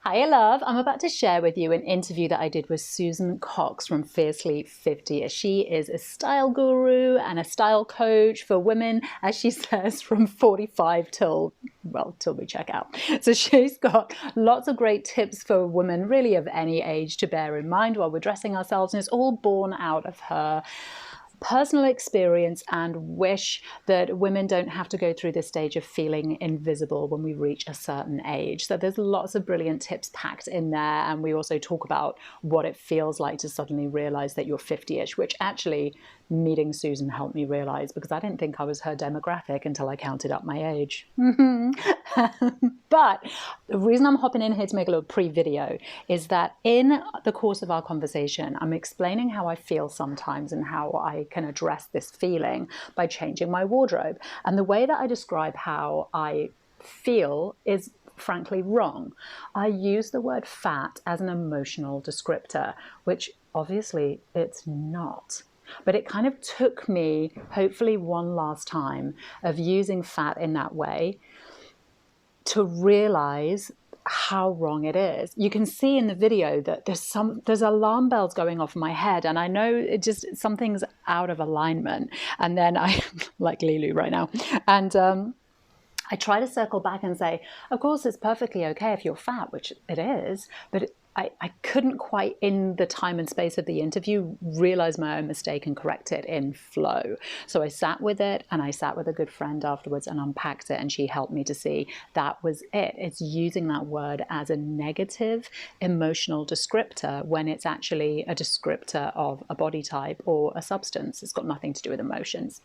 Hi, love. I'm about to share with you an interview that I did with Susan Cox from Fiercely 50. She is a style guru and a style coach for women, as she says, from 45 till we check out. So she's got lots of great tips for women, really of any age, to bear in mind while we're dressing ourselves. And it's all born out of her personal experience and wish that women don't have to go through this stage of feeling invisible when we reach a certain age. So there's lots of brilliant tips packed in there. And we also talk about what it feels like to suddenly realize that you're 50-ish, which actually meeting Susan helped me realize, because I didn't think I was her demographic until I counted up my age. But the reason I'm hopping in here to make a little pre-video is that in the course of our conversation, I'm explaining how I feel sometimes and how I can address this feeling by changing my wardrobe. And the way that I describe how I feel is frankly wrong. I use the word fat as an emotional descriptor, which obviously it's not. But it kind of took me, hopefully one last time, of using fat in that way to realize how wrong it is. You can see in the video that there's alarm bells going off in my head, and I know it just something's out of alignment. And then I like Lulu right now, and I try to circle back and say, of course, it's perfectly okay if you're fat, which it is, but I couldn't quite, in the time and space of the interview, realize my own mistake and correct it in flow. So I sat with it, and I sat with a good friend afterwards and unpacked it, and she helped me to see that was it. It's using that word as a negative emotional descriptor when it's actually a descriptor of a body type or a substance. It's got nothing to do with emotions.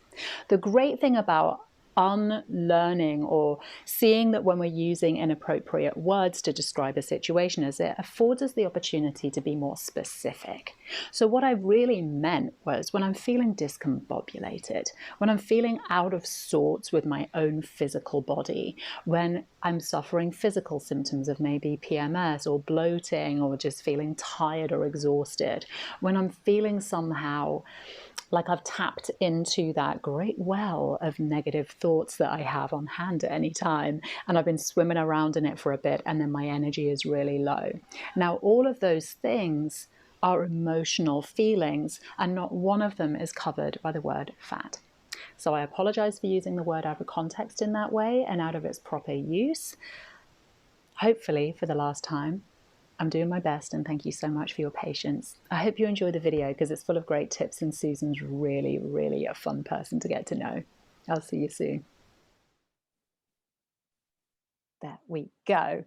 The great thing about unlearning or seeing that when we're using inappropriate words to describe a situation is it affords us the opportunity to be more specific. So what I really meant was when I'm feeling discombobulated, when I'm feeling out of sorts with my own physical body, when I'm suffering physical symptoms of maybe PMS or bloating or just feeling tired or exhausted, when I'm feeling somehow like I've tapped into that great well of negative thoughts that I have on hand at any time, and I've been swimming around in it for a bit, and then my energy is really low. Now, all of those things are emotional feelings, and not one of them is covered by the word fat. So I apologize for using the word out of context in that way and out of its proper use. Hopefully, for the last time, I'm doing my best, and thank you so much for your patience. I hope you enjoy the video because it's full of great tips, and Susan's really, really a fun person to get to know. I'll see you soon. There we go.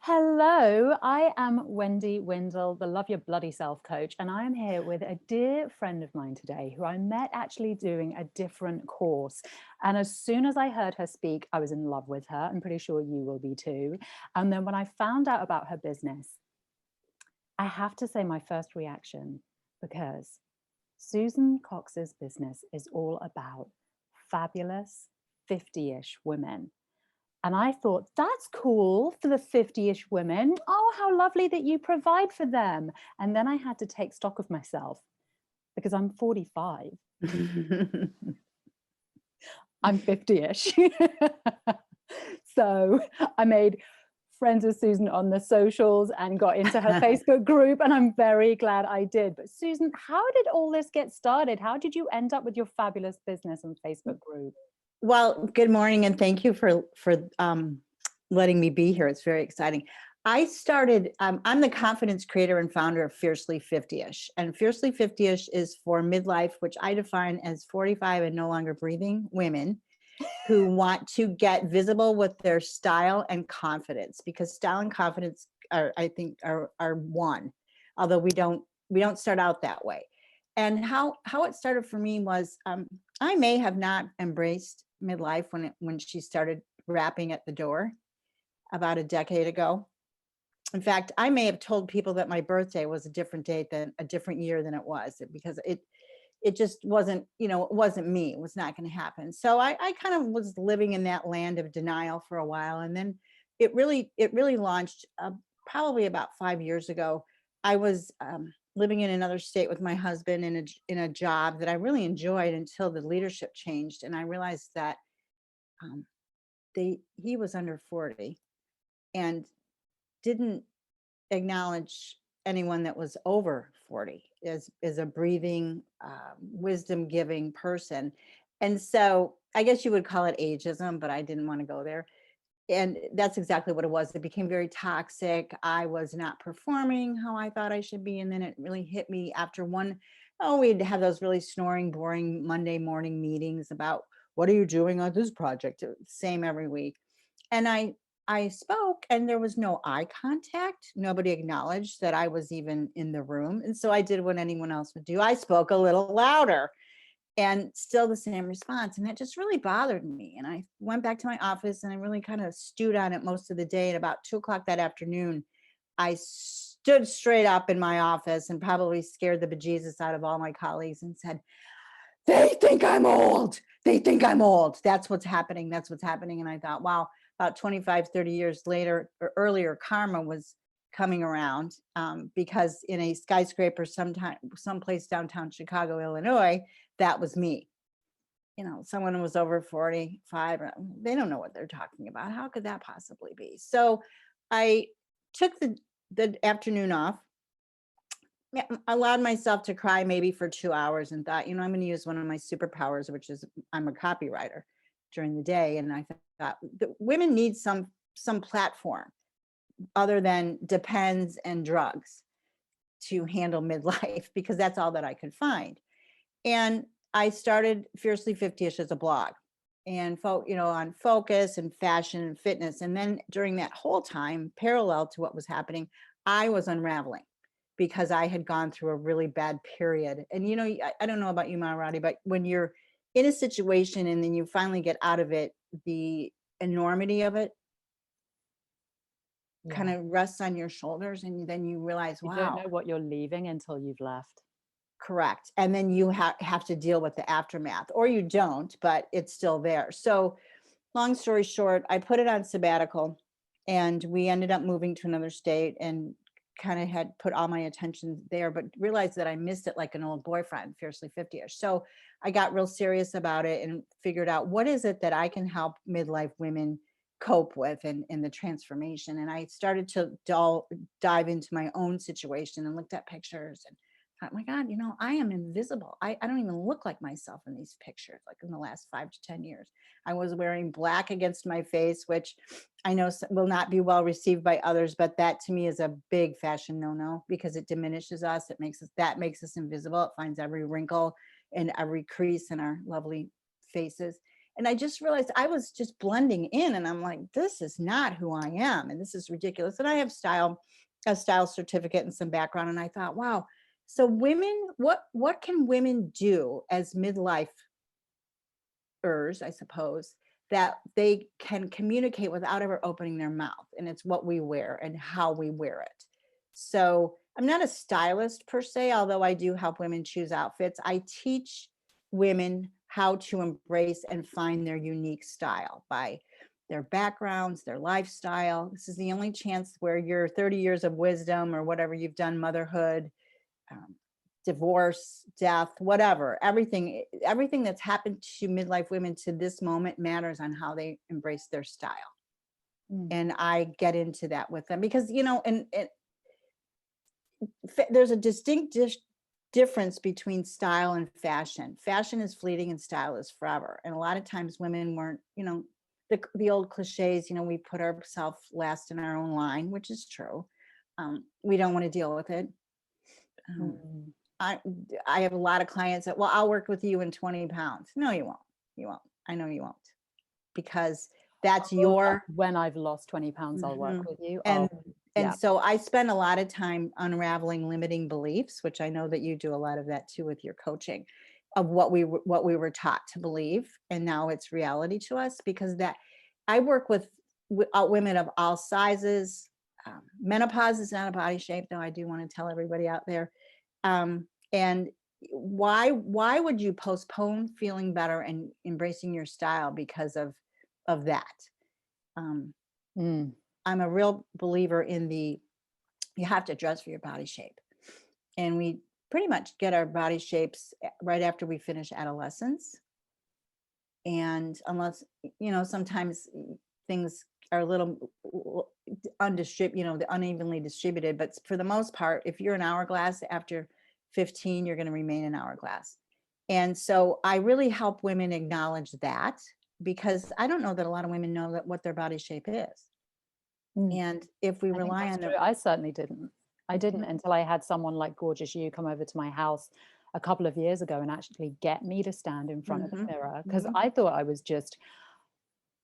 Hello, I am Wendy Windle, the Love Your Bloody Self coach, and I am here with a dear friend of mine today who I met actually doing a different course. And as soon as I heard her speak, I was in love with her. I'm pretty sure you will be too. And then when I found out about her business, I have to say my first reaction, because Susan Cox's business is all about fabulous 50-ish women. And I thought, that's cool for the 50-ish women. Oh, how lovely that you provide for them. And then I had to take stock of myself because I'm 45. I'm 50-ish. So I made friends with Susan on the socials and got into her Facebook group, and I'm very glad I did. But Susan, how did all this get started? How did you end up with your fabulous business and Facebook group? Well, good morning, and thank you for letting me be here. It's very exciting. I started, I'm the confidence creator and founder of Fiercely 50-ish. And Fiercely 50-ish is for midlife, which I define as 45 and no longer breathing women who want to get visible with their style and confidence, because style and confidence are, I think, are one, although we don't start out that way. And how it started for me was I may have not embraced midlife when she started rapping at the door about a decade ago. In fact, I may have told people that my birthday was a different year than it was, because it just wasn't, it wasn't me. It was not going to happen. So I kind of was living in that land of denial for a while. And then it really launched probably about 5 years ago. I was living in another state with my husband in a job that I really enjoyed until the leadership changed. And I realized that he was under 40 and didn't acknowledge anyone that was over 40 is a breathing, wisdom giving person. And so I guess you would call it ageism, but I didn't want to go there. And that's exactly what it was. It became very toxic. I was not performing how I thought I should be. And then it really hit me after one. Oh, we'd have those really snoring, boring Monday morning meetings about what are you doing on this project? Same every week. And I spoke and there was no eye contact. Nobody acknowledged that I was even in the room. And so I did what anyone else would do. I spoke a little louder and still the same response. And that just really bothered me. And I went back to my office and I really kind of stewed on it most of the day. And about 2 o'clock that afternoon, I stood straight up in my office and probably scared the bejesus out of all my colleagues and said, they think I'm old. They think I'm old. That's what's happening. That's what's happening. And I thought, wow, about 25, 30 years later or earlier, karma was coming around, because in a skyscraper someplace downtown Chicago, Illinois, that was me. Someone was over 45, they don't know what they're talking about. How could that possibly be? So I took the afternoon off, allowed myself to cry maybe for 2 hours and thought, I'm going to use one of my superpowers, which is I'm a copywriter during the day. And I thought that women need some platform other than depends and drugs to handle midlife, because that's all that I could find. And I started Fiercely 50ish as a blog and on focus and fashion and fitness. And then during that whole time, parallel to what was happening, I was unraveling because I had gone through a really bad period. And, I don't know about you, Maharati, but when you're in a situation and then you finally get out of it, the enormity of it kind Yeah. of rests on your shoulders. And then you realize, You don't wow, know what you're leaving until you've left. correct. And then you have to deal with the aftermath, or you don't, but it's still there. So long story short, I put it on sabbatical and we ended up moving to another state and kind of had put all my attention there, but realized that I missed it like an old boyfriend, Fiercely 50ish. So I got real serious about it and figured out what is it that I can help midlife women cope with in the transformation. And I started to dive into my own situation and looked at pictures and thought, my God, I am invisible. I don't even look like myself in these pictures, like in the last 5 to 10 years. I was wearing black against my face, which I know will not be well received by others, but that to me is a big fashion no-no because it diminishes us. That makes us invisible. It finds every wrinkle and every crease in our lovely faces. And I just realized I was just blending in and I'm like, this is not who I am. And this is ridiculous. And I have a style certificate and some background. And I thought, wow, so women, what can women do as midlifers, I suppose, that they can communicate without ever opening their mouth? And it's what we wear and how we wear it. So I'm not a stylist per se, although I do help women choose outfits. I teach women how to embrace and find their unique style by their backgrounds, their lifestyle. This is the only chance where your 30 years of wisdom or whatever you've done, motherhood, divorce, death, whatever, everything that's happened to midlife women to this moment matters on how they embrace their style. And I get into that with them because, and there's a distinct difference between style and fashion. Fashion is fleeting and style is forever. And a lot of times women weren't, the old cliches, we put ourselves last in our own line, which is true. We don't want to deal with it. I have a lot of clients that, well, I'll work with you in 20 pounds. No, you won't. You won't. I know you won't, because that's your. When I've lost 20 pounds, I'll work with you. And so I spend a lot of time unraveling limiting beliefs, which I know that you do a lot of that too with your coaching, of what we were taught to believe, and now it's reality to us. Because that I work with women of all sizes. Menopause is not a body shape, though. I do want to tell everybody out there. And why would you postpone feeling better and embracing your style because of that? I'm a real believer in you have to dress for your body shape. And we pretty much get our body shapes right after we finish adolescence. And unless, sometimes things are a little undistributed, the unevenly distributed, but for the most part, if you're an hourglass, after 15, you're going to remain an hourglass. And so I really help women acknowledge that, because I don't know that a lot of women know that what their body shape is. Mm. And if we I think rely that's on true. I certainly didn't. I didn't Mhm, until I had someone like Gorgeous You come over to my house a couple of years ago and actually get me to stand in front of the mhm, mirror, because mhm, I thought I was just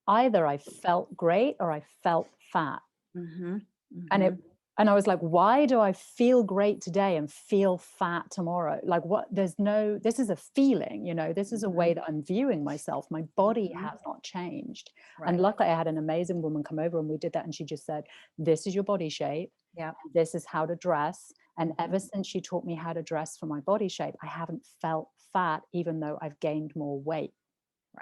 either I felt great or I felt fat. mhm, And mhm, I was like, why do I feel great today and feel fat tomorrow? Like, what? This is a feeling, this is a way mhm, that I'm viewing myself. My body mhm. has not changed. And Right. luckily I had an amazing woman come over and we did that, and she just said, this is your body shape, Yeah. this is how to dress. And Mhm. ever since she taught me how to dress for my body shape, I haven't felt fat, even though I've gained more weight,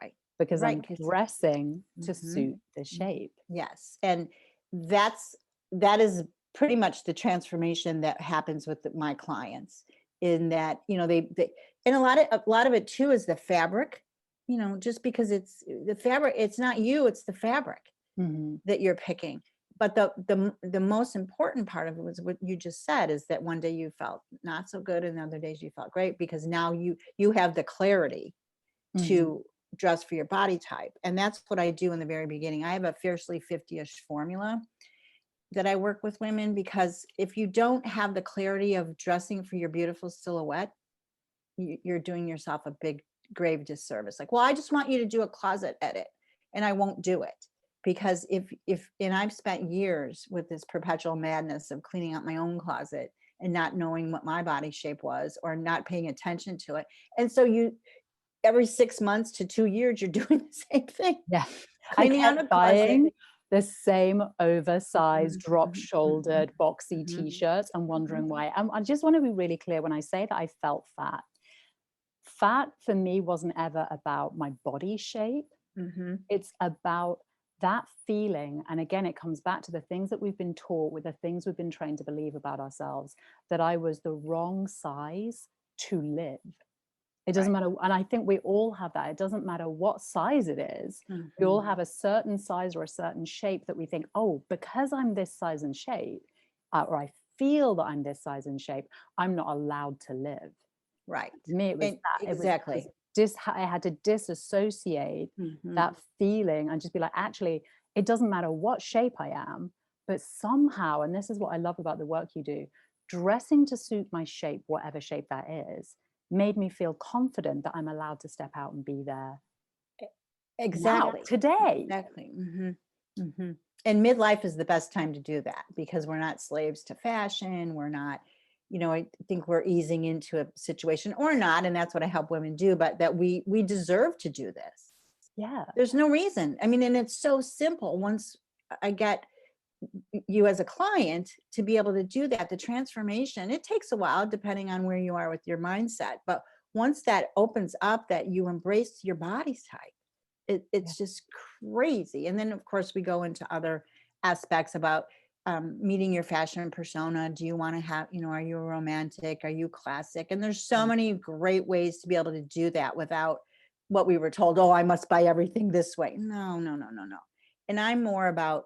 Right. because Right. I'm 'Cause dressing to mhm, suit the mm, shape. yes. And that is pretty much the transformation that happens with my clients, in that, they and a lot of it too is the fabric, just because it's the fabric, it's not you, it's the fabric Mhm. that you're picking. But the most important part of it was what you just said, is that one day you felt not so good and other days you felt great, because now you have the clarity Mhm. to dress for your body type. And that's what I do in the very beginning. I have a fiercely 50ish formula that I work with women, because if you don't have the clarity of dressing for your beautiful silhouette, you're doing yourself a big grave disservice. Like, well, I just want you to do a closet edit, and I won't do it. Because if and I've spent years with this perpetual madness of cleaning out my own closet and not knowing what my body shape was, or not paying attention to it. And so every 6 months to 2 years, you're doing the same thing, Yeah. I cleaning out a kept closet. buying the same oversized, Mhm, mhm, mhm, drop-shouldered, boxy mhm, T-shirts and mhm, wondering why. I just want to be really clear when I say that I felt fat. Fat for me wasn't ever about my body shape. mhm. It's about that feeling. And again, it comes back to the things that we've been taught, with the things we've been trained to believe about ourselves, that I was the wrong size to live. It doesn't Right. matter. And I think we all have that. It doesn't matter what size it is. We all Mhm. have a certain size or a certain shape that we think, oh, because I'm this size and shape, or I feel that I'm this size and shape, I'm not allowed to live. Right. For me, it was And that. exactly. I had to disassociate Mhm. that feeling and just be like, actually, it doesn't matter what shape I am, but somehow, and this is what I love about the work you do, dressing to suit my shape, whatever shape that is, made me feel confident that I'm allowed to step out and be there E now, exactly. today. Exactly. Mhm. Mhm. And midlife is the best time to do that, because we're not slaves to fashion. We're not, I think we're easing into a situation, or not, and that's what I help women do, but that we deserve to do this. Yeah. There's no reason. I mean, and it's so simple. Once I get you as a client to be able to do that, the transformation, it takes a while depending on where you are with your mindset. But once that opens up, that you embrace your body type, Yeah. it's just crazy. And then, of course, we go into other aspects about meeting your fashion persona. Do you want to have, are you a romantic? Are you classic? And there's so Mm. many great ways to be able to do that without what we were told, oh, I must buy everything this way. No, no, no, no, no. And I'm more about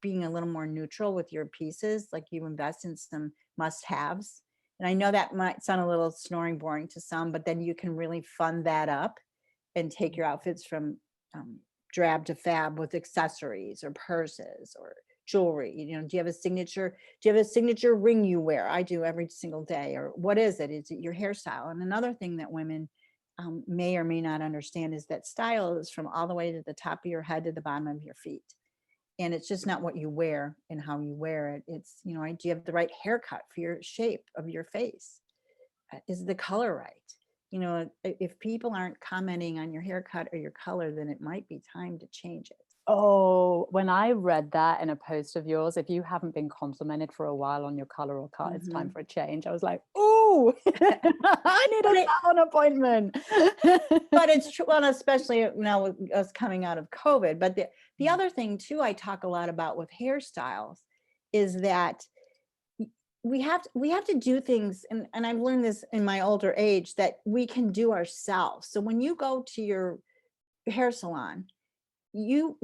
being a little more neutral with your pieces. Like, you invest in some must haves. And I know that might sound a little snoring boring to some, but then you can really fund that up and take your outfits from um, drab to fab with accessories or purses or jewelry. Do you have a signature? Do you have a signature ring you wear? I do every single day. Or what is it? Is it your hairstyle? And another thing that women may or may not understand is that style is from all the way to the top of your head to the bottom of your feet. And it's just not what you wear and how you wear it. It's, do you have the right haircut for your shape of your face? Is the color right? If people aren't commenting on your haircut or your color, then it might be time to change it. Oh, when I read that in a post of yours, if you haven't been complimented for a while on your color or cut, it's time Mhm. for a change. I was like, ooh, I need But a it, salon appointment. but it's true. Well, especially now with us coming out of COVID. But the other thing too, I talk a lot about with hairstyles, is that we have to do things, and I've learned this in my older age, that we can do ourselves. So when you go to your hair salon, you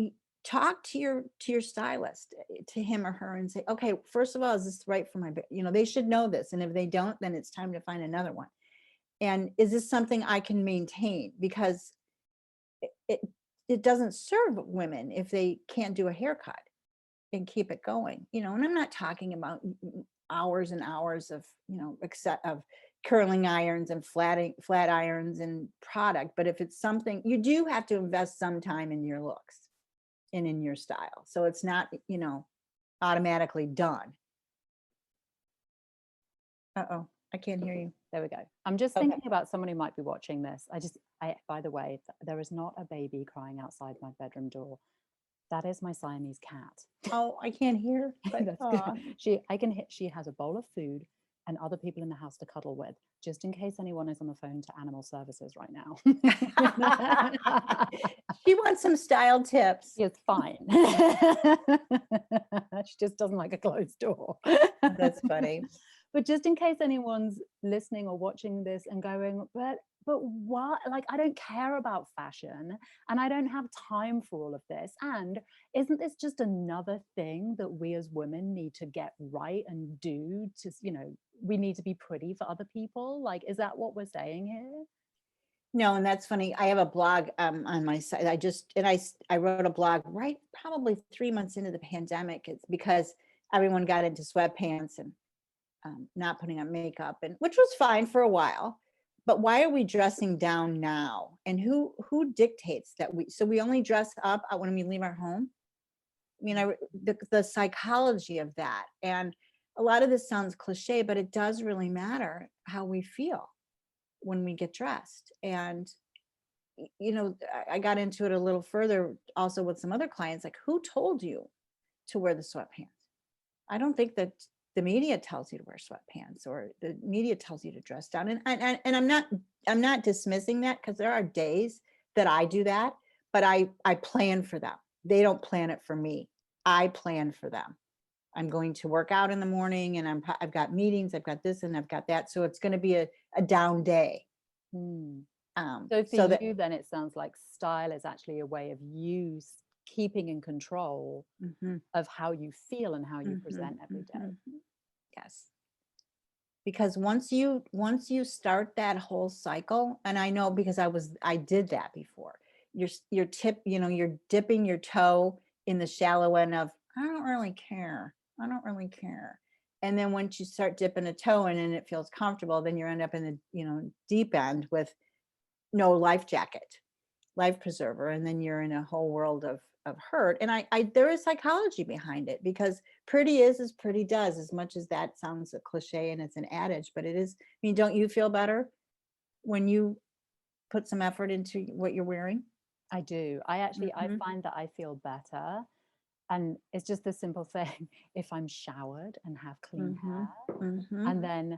talk to your stylist, to him or her, and say, okay, first of all, is this right for my, they should know this. And if they don't, then it's time to find another one. And is this something I can maintain? Because it it doesn't serve women if they can't do a haircut and keep it going, and I'm not talking about hours and hours of, except of curling irons and flat irons and product. But if it's something, you do have to invest some time in your looks and in your style. So it's not, automatically done. Uh-oh, I can't hear you. There we go. I'm just Okay. thinking about someone who might be watching this. By the way, there is not a baby crying outside my bedroom door. That is my Siamese cat. Oh, I can't hear. But That's good. She has a bowl of food and other people in the house to cuddle with, just in case anyone is on the phone to animal services right now. She wants some style tips. It's fine. She just doesn't like a closed door. That's funny. But just in case anyone's listening or watching this and going, but what? Like, I don't care about fashion and I don't have time for all of this. And isn't this just another thing that we as women need to get right and do to, we need to be pretty for other people? Like, is that what we're saying here? No, and that's funny. I have a blog on my site. I wrote a blog right probably 3 months into the pandemic. It's because everyone got into sweatpants and not putting on makeup, and which was fine for a while. But why are we dressing down now? And who dictates that we only dress up when we leave our home? I mean, the psychology of that, and a lot of this sounds cliche, but it does really matter how we feel when we get dressed. And I got into it a little further also with some other clients, like, who told you to wear the sweatpants? I don't think that the media tells you to wear sweatpants, or the media tells you to dress down. And I'm not dismissing that, because there are days that I do that, but I plan for them. They don't plan it for me. I plan for them. I'm going to work out in the morning, and I've got meetings, I've got this and I've got that. So it's going to be a down day. So for you, then it sounds like style is actually a way of you keeping in control of how you feel and how you present every day. Yes. Because once you start that whole cycle, and I know because I did that before. You're dipping your toe in the shallow end of, I don't really care. And then once you start dipping a toe in and it feels comfortable, then you end up in the deep end with no life jacket, life preserver, and then you're in a whole world of hurt. And there is psychology behind it, because pretty is as pretty does, as much as that sounds a cliche and it's an adage, but it is. I mean, don't you feel better when you put some effort into what you're wearing? I do. I find that I feel better. And it's just the simple thing. If I'm showered and have clean hair, and then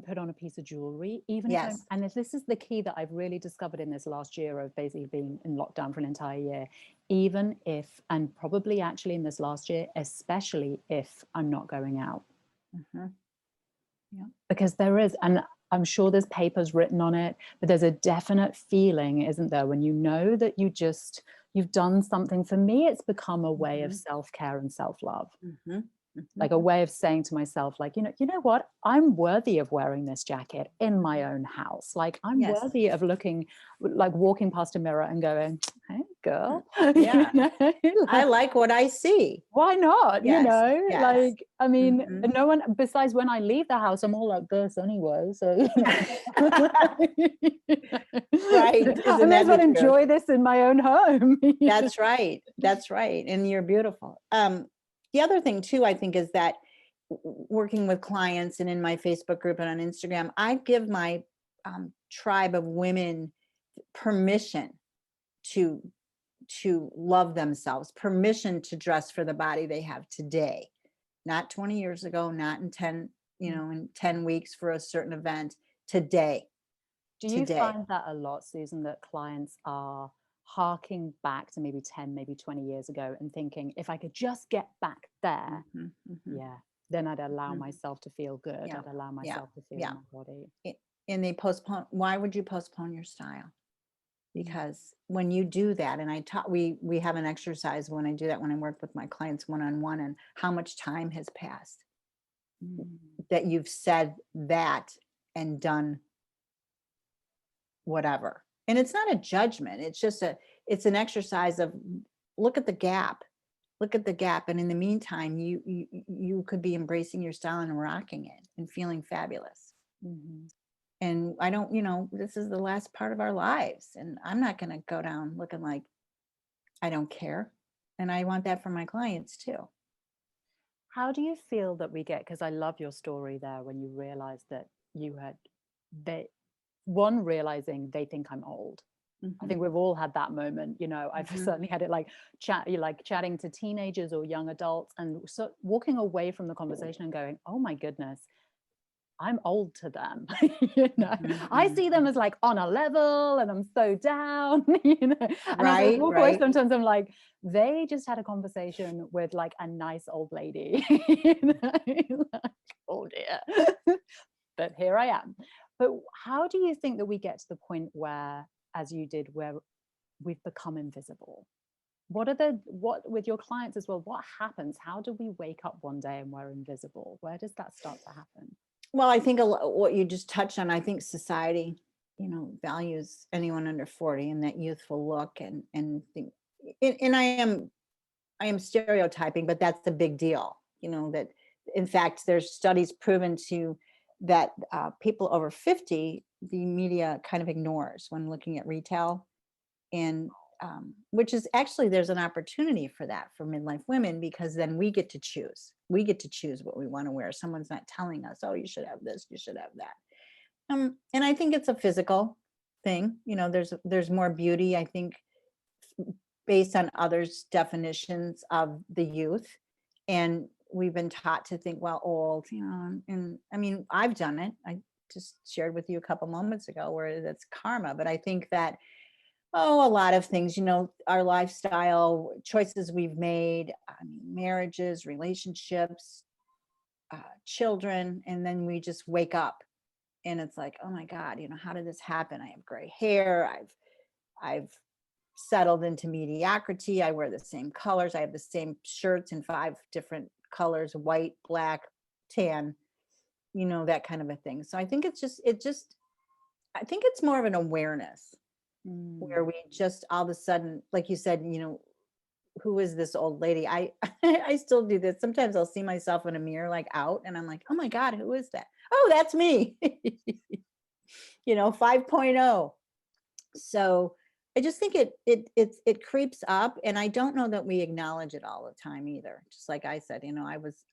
put on a piece of jewelry, even if this is the key that I've really discovered in this last year of basically being in lockdown for an entire year, even if, and probably actually in this last year, especially if I'm not going out. Because there is, and I'm sure there's papers written on it, but there's a definite feeling, isn't there, when you know that you've done something. For me, it's become a way of self-care and self-love. Like a way of saying to myself, like, you know what, I'm worthy of wearing this jacket in my own house. Like, I'm worthy of looking, like walking past a mirror and going, hey girl, I like what I see. Why not? Like, I mean, no one, besides when I leave the house, I'm all like this anyway, so right. I may as well enjoy this in my own home. That's right. And you're beautiful. The other thing too, I think, is that working with clients and in my Facebook group and on Instagram, I give my tribe of women permission to love themselves, permission to dress for the body they have today, not 20 years ago, not in 10 weeks for a certain event. Today. Do you find that a lot, Susan, that clients are harking back to maybe 10, maybe 20 years ago and thinking, if I could just get back there, then I'd allow myself to feel good. I'd allow myself to feel my body. And they postpone. Why would you postpone your style? because when you do that, and I taught, we have an exercise when I do that, when I work with my clients one-on-one, and how much time has passed Mm. that you've said that and done whatever. And it's not a judgment, it's just it's an exercise of look at the gap, look at the gap, and in the meantime you could be embracing your style and rocking it and feeling fabulous. Mhm. And I don't, this is the last part of our lives, and I'm not going to go down looking like I don't care. And I want that for my clients too. How do you feel that we get, because I love your story there when you realized that you had, they, one, realizing they think I'm old. I Mhm, think we've all had that moment, I've mhm. certainly had it, like chatting to teenagers or young adults and so walking away from the conversation and going, oh my goodness, I'm old to them. Mhm, I see them mhm. as like on a level and I'm so down, and as I Right, walk away, right. sometimes I'm like, they just had a conversation with like a nice old lady. Like, oh dear. But here I am. But how do you think that we get to the point where, as you did, where we've become invisible? What with your clients as well, what happens? How do we wake up one day and we're invisible? Where does that start to happen? Well, I think what you just touched on, I think society, values anyone under 40 and that youthful look, and think, and I am stereotyping, but that's the big deal. That in fact there's studies proven to that people over 50, the media kind of ignores when looking at retail, and which is actually, there's an opportunity for that for midlife women, because then we get to choose. We get to choose what we want to wear. Someone's not telling us, oh, you should have this, you should have that. And I think it's a physical thing. There's more beauty, I think, based on others' definitions of the youth. And we've been taught to think, well, old, and I mean, I've done it. I just shared with you a couple moments ago where that's karma. But I think that, oh, a lot of things, our lifestyle choices we've made, I mean, marriages, relationships, children, and then we just wake up and it's like, oh my God, how did this happen? I have gray hair. I've settled into mediocrity. I wear the same colors. I have the same shirts in 5 different colors: white, black, tan, that kind of a thing. So I think I think it's more of an awareness Mm. where we just all of a sudden, like you said, who is this old lady? I I still do this. Sometimes I'll see myself in a mirror, like out, and I'm like, oh my God, who is that? Oh, that's me. 5.0. So I just think it creeps up, and I don't know that we acknowledge it all the time either. Just like I said,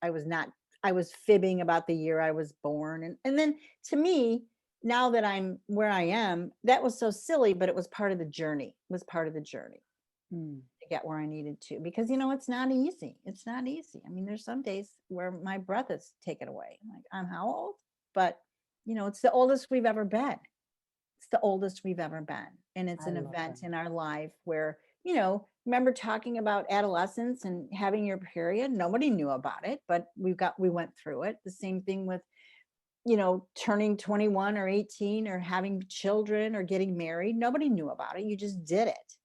I was not, I was fibbing about the year I was born, and then, to me, now that I'm where I am, that was so silly, but it was part of the journey. It was part of the journey Mm. to get where I needed to, because it's not easy. It's not easy. I mean, there's some days where my breath is taken away. I'm like, I'm how old? But it's the oldest we've ever been. It's the oldest we've ever been. And it's I an love that. event in our life where, remember talking about adolescence and having your period? Nobody knew about it, but we went through it. The same thing with, turning 21 or 18 or having children or getting married. Nobody knew about it. You just did it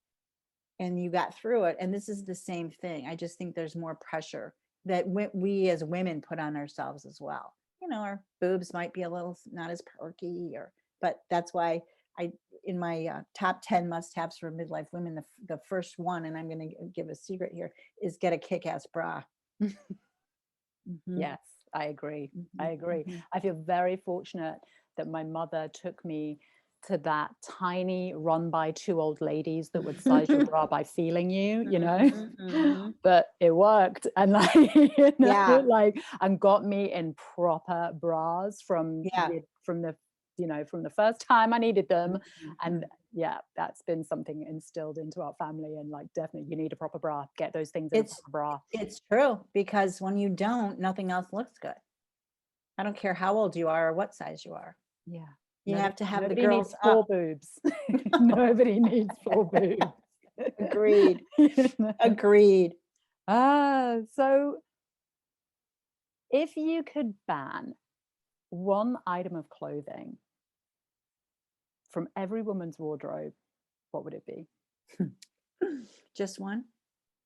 and you got through it. And this is the same thing. I just think there's more pressure that we as women put on ourselves as well. Our boobs might be a little not as perky, but that's why I, in my top 10 must-haves for midlife women, the first one, and I'm going to give a secret here, is get a kick-ass bra. Mhm, Yes, I agree. I mhm, agree. mhm. I feel very fortunate that my mother took me to that tiny run by 2 old ladies that would size your bra by feeling you. Mhm, mhm. But it worked, and like, Yeah, like, and got me in proper bras yeah. from the first time I needed them. And Mhm. yeah, that's been something instilled into our family, and like, definitely you need a proper bra. Get those things in a It's proper bra. it's true, because when you don't, nothing else looks good. I don't care how old you are or what size you are. Yeah. You have to have the Nobody needs girls 4 up. boobs. Nobody needs 4 boobs. Agreed. You know? Agreed. So if you could ban one item of clothing from every woman's wardrobe, what would it be? Just one.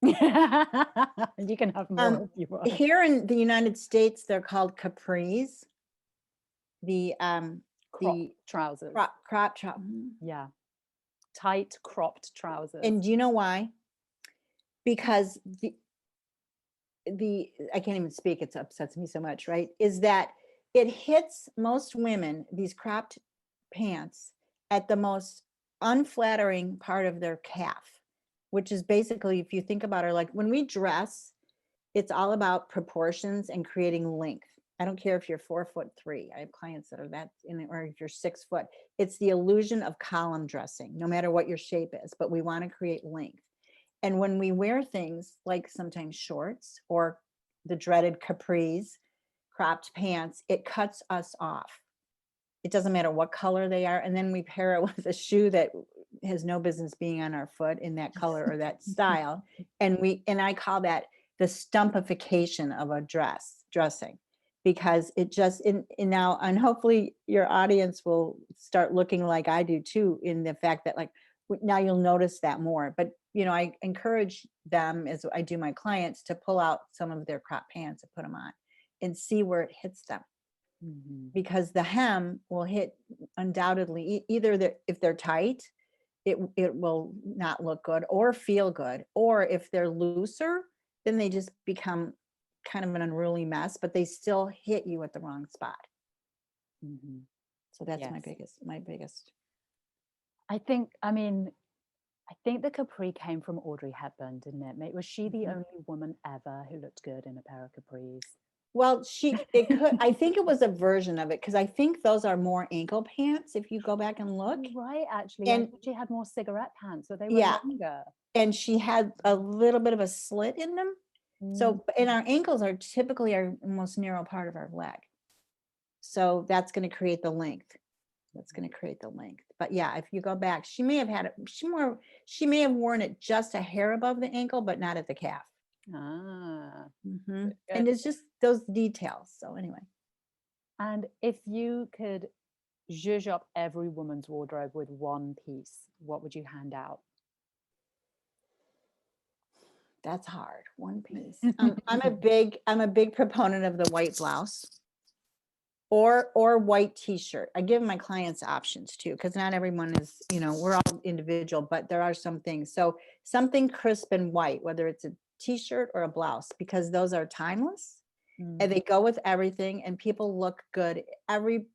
You can have more if you want. Here in the United States, they're called capris. The Trousers. crop top. Yeah. Tight cropped trousers. And do you know why? Because I can't even speak, it upsets me so much, right? Is that it hits most women, these cropped pants, at the most unflattering part of their calf, which is basically, if you think about it, like when we dress, it's all about proportions and creating length. I don't care if you're 4'3". I have clients that are that in, or if you're 6 foot. It's the illusion of column dressing, no matter what your shape is, but we want to create length. And when we wear things like sometimes shorts or the dreaded capris, cropped pants, it cuts us off. It doesn't matter what color they are. And then we pair it with a shoe that has no business being on our foot in that color or that style. And I call that the stumpification of a dressing, because it just, now, and hopefully your audience will start looking like I do too, in the fact that like, now you'll notice that more. But I encourage them, as I do my clients, to pull out some of their crop pants and put them on and see where it hits them. Because the hem will hit undoubtedly, either if they're tight, it will not look good or feel good, or if they're looser, then they just become kind of an unruly mess, but they still hit you at the wrong spot. So that's my biggest. I think the capri came from Audrey Hepburn, didn't it? Was she the only woman ever who looked good in a pair of capris? Well, I think it was a version of it, because I think those are more ankle pants if you go back and look. Right, actually. And I thought she had more cigarette pants, so they were longer. And she had a little bit of a slit in them. So, and our ankles are typically our most narrow part of our leg. So that's going to create the length. But yeah, if you go back, she may have worn it just a hair above the ankle, but not at the calf. And it's just those details. So anyway. And if you could zhuzh up every woman's wardrobe with one piece, what would you hand out? That's hard. One piece. I'm a big proponent of the white blouse or white t-shirt. I give my clients options too, because not everyone is, we're all individual, but there are some things. So something crisp and white, whether it's a t-shirt or a blouse, because those are timeless and they go with everything, and people look good. Every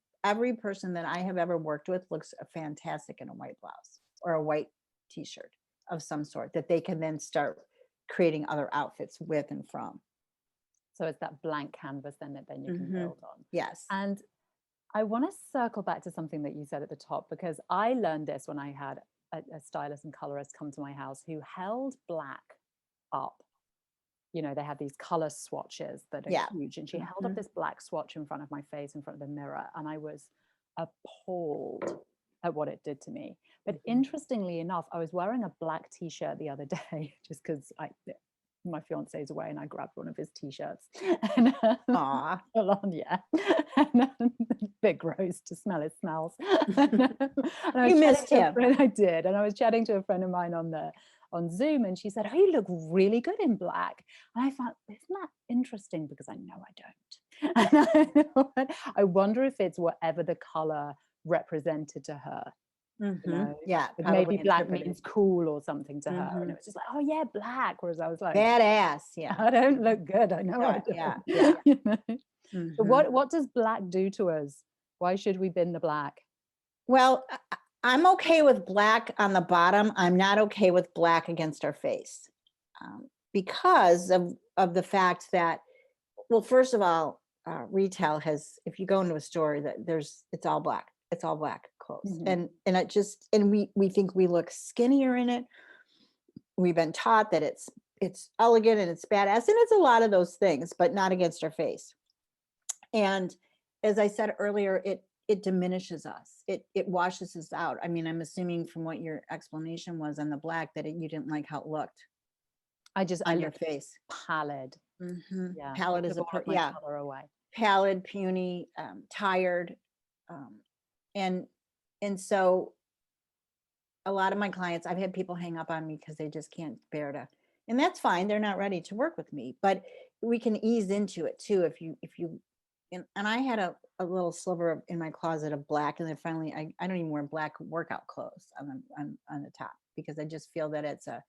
person that I have ever worked with looks fantastic in a white blouse or a white t-shirt of some sort that they can then start creating other outfits with and from. So it's that blank canvas then that you can build on. Yes. And I want to circle back to something that you said at the top, because I learned this when I had a stylist and colorist come to my house who held black up. They had these color swatches that are huge, and she held up this black swatch in front of my face, in front of the mirror, and I was appalled at what it did to me. But interestingly enough, I was wearing a black t-shirt the other day, just because my fiance is away, and I grabbed one of his t-shirts. And, bit gross to smell his smells. You missed him. I did, and I was chatting to a friend of mine on Zoom, and she said, "Oh, you look really good in black." And I thought, isn't that interesting? Because I know I don't. And I wonder if it's whatever the color represented to her. Yeah, maybe black means cool or something to her, and it was just like, oh yeah, black. Whereas I was like, badass. Yeah, I don't look good. I know I don't. Yeah. So what does black do to us? Why should we bin the black? Well, I'm okay with black on the bottom. I'm not okay with black against our face, because of the fact that, well, first of all, retail has, if you go into a store, that it's all black. It's all black clothes. And it just, and we think we look skinnier in it. We've been taught that it's elegant and it's badass, and it's a lot of those things, but not against our face. And as I said earlier, it diminishes us. It washes us out. I mean, I'm assuming from what your explanation was on the black that you didn't like how it looked. On your face, pallid. Yeah, pallid is color away. Pallid, puny, tired, and so a lot of my clients, I've had people hang up on me because they just can't bear to, and that's fine. They're not ready to work with me, but we can ease into it too. If you, and I had a little sliver in my closet of black, and then finally I don't even wear black workout clothes on the top, because I just feel that it's a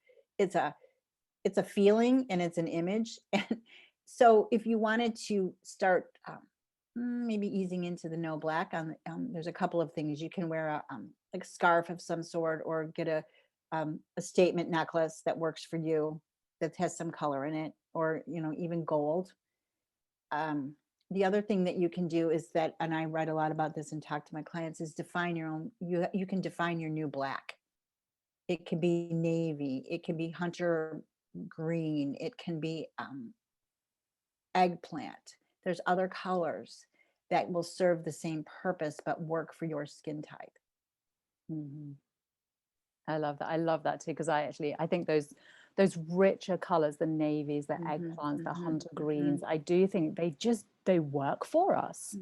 it's a feeling and it's an image. And so if you wanted to start maybe easing into the no black on there's a couple of things you can wear, like a scarf of some sort, or get a statement necklace that works for you, that has some color in it, or even gold. The other thing that you can do is that, and I write a lot about this and talk to my clients, is define your own, you can define your new black. It can be navy, it can be hunter green, it can be eggplant. There's other colors that will serve the same purpose but work for your skin type. Mm-hmm. I love that. I love that too, because I think those richer colors, the navies, the eggplants, the hunter greens, I do think they work for us.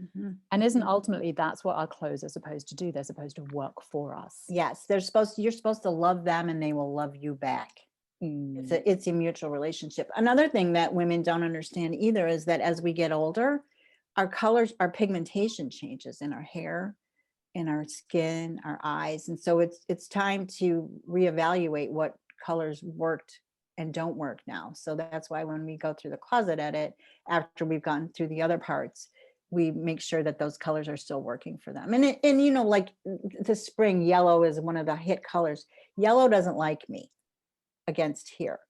And isn't ultimately that's what our clothes are supposed to do? They're supposed to work for us. Yes, you're supposed to love them and they will love you back. It's a mutual relationship. Another thing that women don't understand either is that as we get older, our colors, our pigmentation changes in our hair, in our skin, our eyes. And so it's time to reevaluate what colors worked and don't work now. So that's why when we go through the closet edit, after we've gone through the other parts, we make sure that those colors are still working for them. And like the spring, yellow is one of the hit colors. Yellow doesn't like me against here.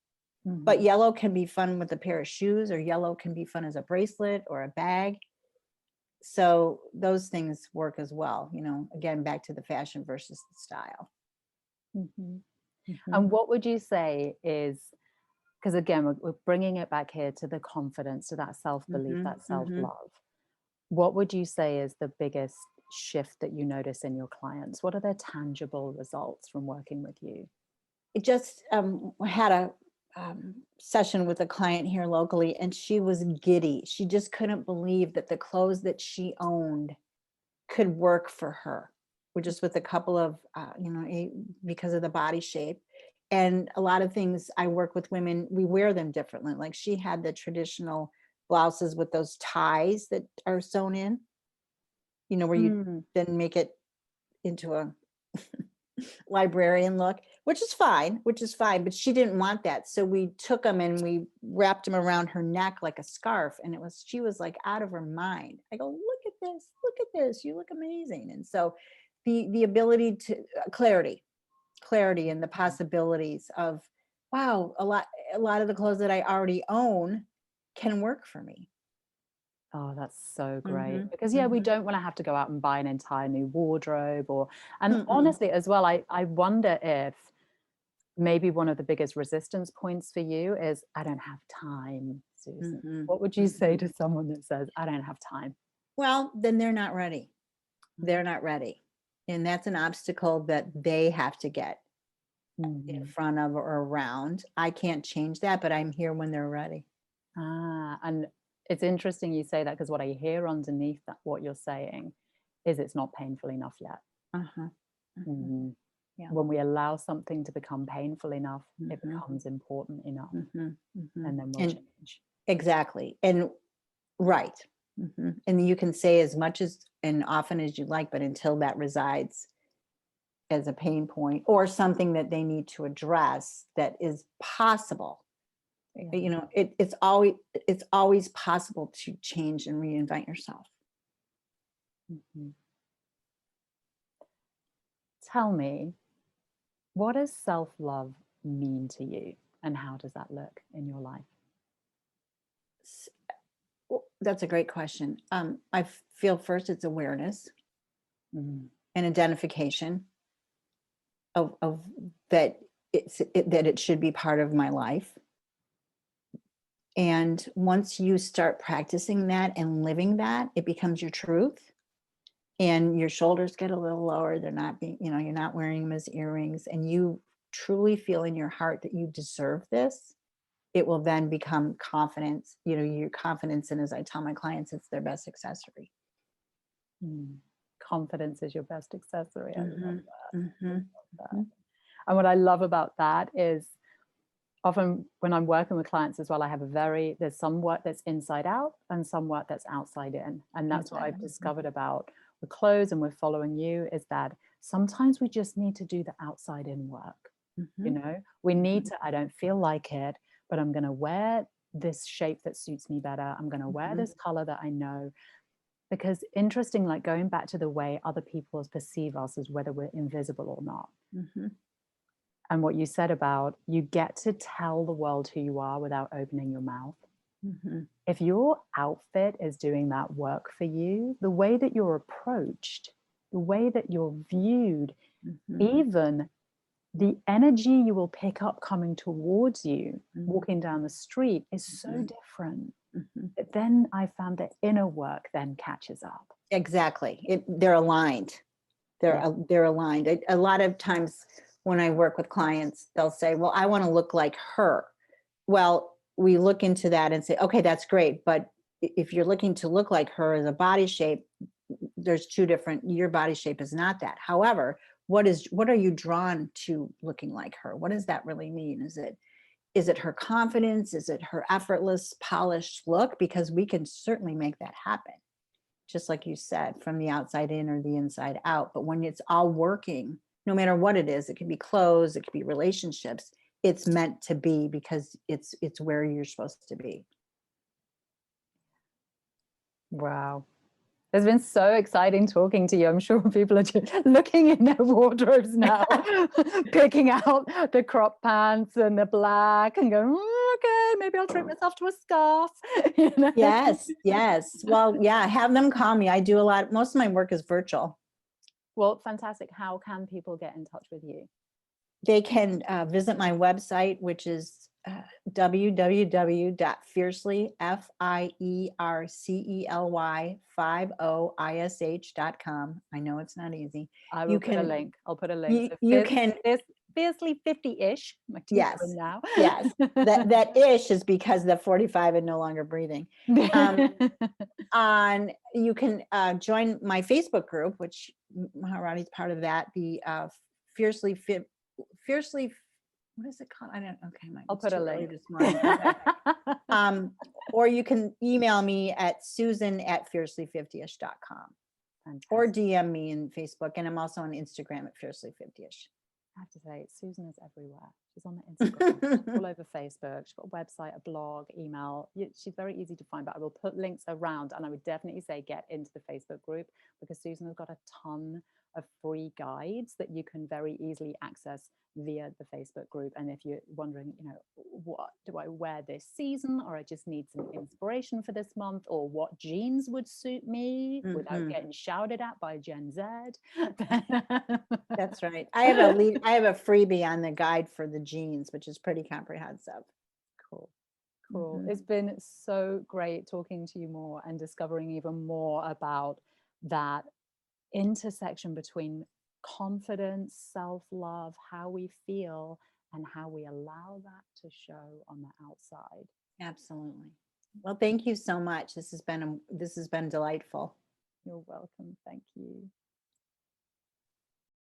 But yellow can be fun with a pair of shoes, or yellow can be fun as a bracelet or a bag. So those things work as well. Again, back to the fashion versus the style. And what would you say is, because again, we're bringing it back here to the confidence, to that self-belief, that self-love. What would you say is the biggest shift that you notice in your clients? What are their tangible results from working with you? It just had a session with a client here locally, and she was giddy. She just couldn't believe that the clothes that she owned could work for her. We're just with a couple of, because of the body shape. And a lot of things, I work with women, we wear them differently. Like she had the traditional blouses with those ties that are sewn in, where you then make it into a librarian look, which is fine, but she didn't want that. So we took them and we wrapped them around her neck like a scarf. And she was like out of her mind. I go, look at this, you look amazing. And so the ability to clarity and the possibilities of, wow, a lot of the clothes that I already own can work for me. Oh, that's so great. Because we don't want to have to go out and buy an entire new wardrobe, and honestly as well, I wonder if maybe one of the biggest resistance points for you is, I don't have time, Susan. What would you say to someone that says, I don't have time? Well, then they're not ready. They're not ready. And that's an obstacle that they have to get in front of or around. I can't change that, but I'm here when they're ready. And it's interesting you say that, because what I hear underneath that, what you're saying, is it's not painful enough yet. Yeah. When we allow something to become painful enough, it becomes important enough, and then we'll change. Exactly. And right. And you can say as much as and often as you like, but until that resides as a pain point or something that they need to address that is possible, it's always possible to change and reinvent yourself. Tell me, what does self-love mean to you, and how does that look in your life? That's a great question. I feel first it's awareness and identification of that that it should be part of my life. And once you start practicing that and living that, it becomes your truth. And your shoulders get a little lower. They're not being, you're not wearing them as earrings, and you truly feel in your heart that you deserve this. It will then become confidence, your confidence. And as I tell my clients, it's their best accessory. Confidence is your best accessory. I love that. I love that. And what I love about that is often when I'm working with clients as well, I have there's some work that's inside out and some work that's outside in. And that's what I've discovered about the clothes and with following you, is that sometimes we just need to do the outside in work. You know, we need to, I don't feel like it, but I'm going to wear this shape that suits me better. I'm going to wear this color that I know. Because interesting, like going back to the way other people perceive us as whether we're invisible or not. And what you said about you get to tell the world who you are without opening your mouth. If your outfit is doing that work for you, the way that you're approached, the way that you're viewed, even the energy you will pick up coming towards you, walking down the street, is so different. But then I found that inner work then catches up. Exactly. They're aligned. They're aligned. A lot of times when I work with clients, they'll say, well, I want to look like her. Well, we look into that and say, okay, that's great. But if you're looking to look like her as a body shape, there's two different, your body shape is not that. However, what are you drawn to looking like her? What does that really mean? Is it her confidence? Is it her effortless, polished look? Because we can certainly make that happen, just like you said, from the outside in or the inside out. But when it's all working, no matter what it is, it could be clothes, it could be relationships, it's meant to be because it's where you're supposed to be. Wow. It's been so exciting talking to you. I'm sure people are just looking in their wardrobes now, picking out the crop pants and the black and going, okay, maybe I'll treat myself to a scarf. You know? Yes. Well, yeah, have them call me. I do a lot. Most of my work is virtual. Well, fantastic. How can people get in touch with you? They can visit my website, which is www.fiercely, FIERCELY50ISH.com. I know it's not easy. I will put a link. I'll put a link. You can. Fiercely 50-ish. My teeth Yes. now. Yes. That ish is because the 45 and no longer breathing. You can join my Facebook group, which Maharani's part of that. The fiercely, what is it called? I don't. Okay, I'll put a link this morning. Okay. Or you can email me at susan@fiercely50ish.com. Or DM me in Facebook, and I'm also on Instagram at fiercely50ish. I have to say, Susan is everywhere. She's on the Instagram, all over Facebook. She's got a website, a blog, email. She's very easy to find, but I will put links around. And I would definitely say get into the Facebook group, because Susan has got a ton of free guides that you can very easily access via the Facebook group. And if you're wondering, you know, what do I wear this season, or I just need some inspiration for this month, or what jeans would suit me without getting shouted at by Gen Z. That's right. I have a freebie on the guide for the jeans, which is pretty comprehensive. Cool. It's been so great talking to you more and discovering even more about that intersection between confidence, self-love, how we feel, and how we allow that to show on the outside. Absolutely. Well, thank you so much. This has been delightful. You're welcome. Thank you.